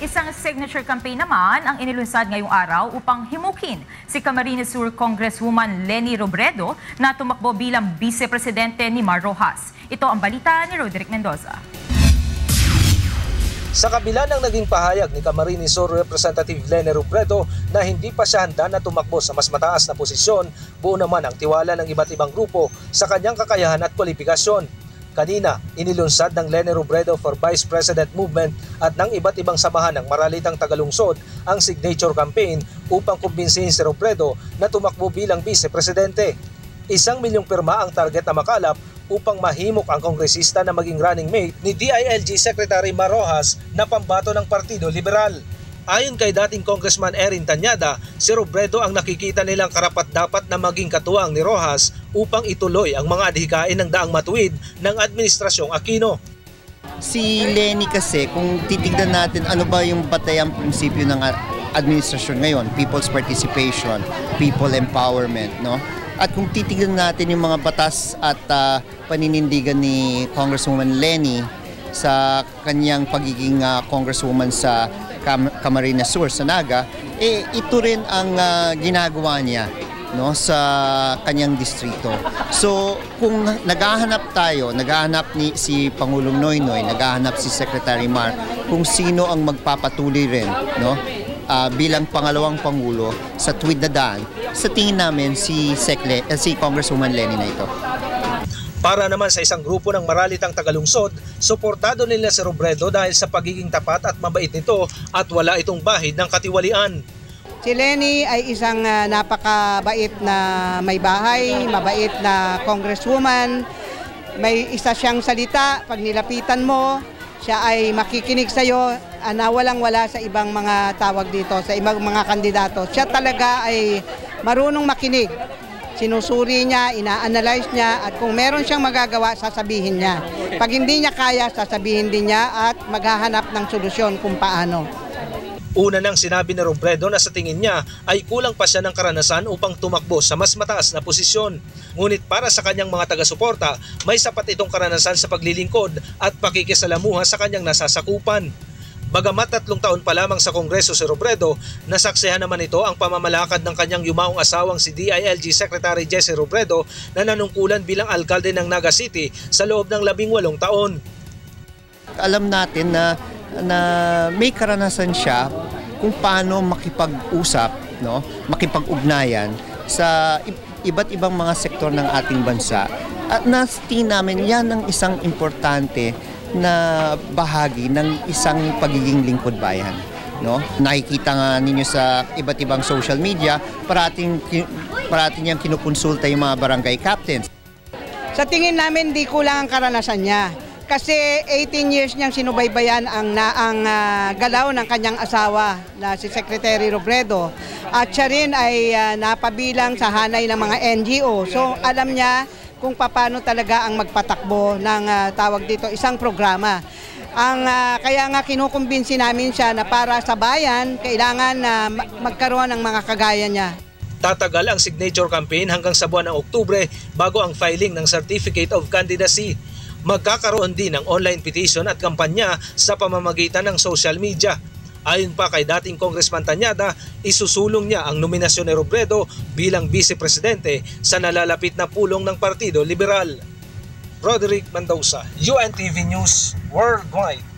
Isang signature campaign naman ang inilunsad ngayong araw upang himukin si Camarines Sur Congresswoman Leni Robredo na tumakbo bilang Vice-Presidente ni Mar Rojas. Ito ang balita ni Roderick Mendoza. Sa kabila ng naging pahayag ni Camarines Sur Representative Leni Robredo na hindi pa siya handa na tumakbo sa mas mataas na posisyon, buo naman ang tiwala ng iba't ibang grupo sa kanyang kakayahan at kwalifikasyon. Kanina, inilunsad ng Leni Robredo for Vice President Movement at ng iba't ibang samahan ng maralitang tagalungsod ang signature campaign upang kumbinsihin si Robredo na tumakbo bilang Vice-Presidente. 1 milyong pirma ang target na makalap upang mahimok ang kongresista na maging running mate ni DILG Secretary Mar Rojas na pambato ng Partido Liberal. Ayon kay dating Congressman Erin Tanyada, si Robredo ang nakikita nilang karapat-dapat na maging katuwang ni Rojas upang ituloy ang mga adhikain ng daang matuwid ng Administrasyong Aquino. Si Leni kasi, kung titignan natin ano ba yung batayang prinsipyo ng administrasyon ngayon, people's participation, people empowerment, no? At kung titignan natin yung mga batas at paninindigan ni Congresswoman Leni sa kanyang pagiging Congresswoman sa Camarines Sur sa Naga, ito rin ang ginagawa niya, no, sa kanyang distrito. So kung naghahanap si Pangulong Noynoy, naghahanap si Secretary Mar kung sino ang magpapatuloy rin, no, bilang pangalawang pangulo sa tuwid na daan, sa tingin namin si Congresswoman Leni na ito. Para naman sa isang grupo ng maralitang tagalungsod, suportado nila si Robredo dahil sa pagiging tapat at mabait nito at wala itong bahid ng katiwalian. Si Leni ay isang napakabait na may bahay, mabait na congresswoman. May isa siyang salita, pag nilapitan mo, siya ay makikinig sa iyo na walang-wala sa ibang mga tawag dito, sa ibang mga kandidato. Siya talaga ay marunong makinig. Sinusuri niya, ina-analyze niya, at kung meron siyang magagawa, sasabihin niya. Pag hindi niya kaya, sasabihin din niya at maghahanap ng solusyon kung paano. Una nang sinabi ni Robredo na sa tingin niya ay kulang pa siya ng karanasan upang tumakbo sa mas mataas na posisyon. Ngunit para sa kanyang mga taga-suporta, may sapat itong karanasan sa paglilingkod at pakikisalamuha sa kanyang nasasakupan. Bagamat 3 taon pa lamang sa Kongreso si Robredo, nasaksihan naman ito ang pamamalakad ng kanyang yumaong asawang si DILG Secretary Jesse Robredo na nanungkulan bilang alkalde ng Naga City sa loob ng 18 taon. Alam natin na may karanasan siya kung paano makipag-usap, no, makipag-ugnayan sa iba't ibang mga sektor ng ating bansa. At natin namin yan ang isang importante na bahagi ng isang pagiging lingkod bayan, no? Nakikita nga ninyo sa iba't ibang social media, parating niyang kinukonsulta yung mga barangay captains. Sa tingin namin, di kulang ang karanasan niya. Kasi 18 years niyang sinubaybayan ang galaw ng kanyang asawa na si Secretary Robredo. At siya rin ay napabilang sa hanay ng mga NGO. So alam niya kung paano talaga ang magpatakbo ng tawag dito, isang programa. Kaya nga kinukumbinsi namin siya na para sa bayan, kailangan magkaroon ng mga kagaya niya. Tatagal ang signature campaign hanggang sa buwan ng Oktubre bago ang filing ng Certificate of Candidacy. Magkakaroon din ng online petition at kampanya sa pamamagitan ng social media. Ayon pa kay dating Congressman Tanyada, isusulong niya ang nominasyon ni Robredo bilang Vice-Presidente sa nalalapit na pulong ng Partido Liberal. Roderick Mendoza, UNTV News Worldwide.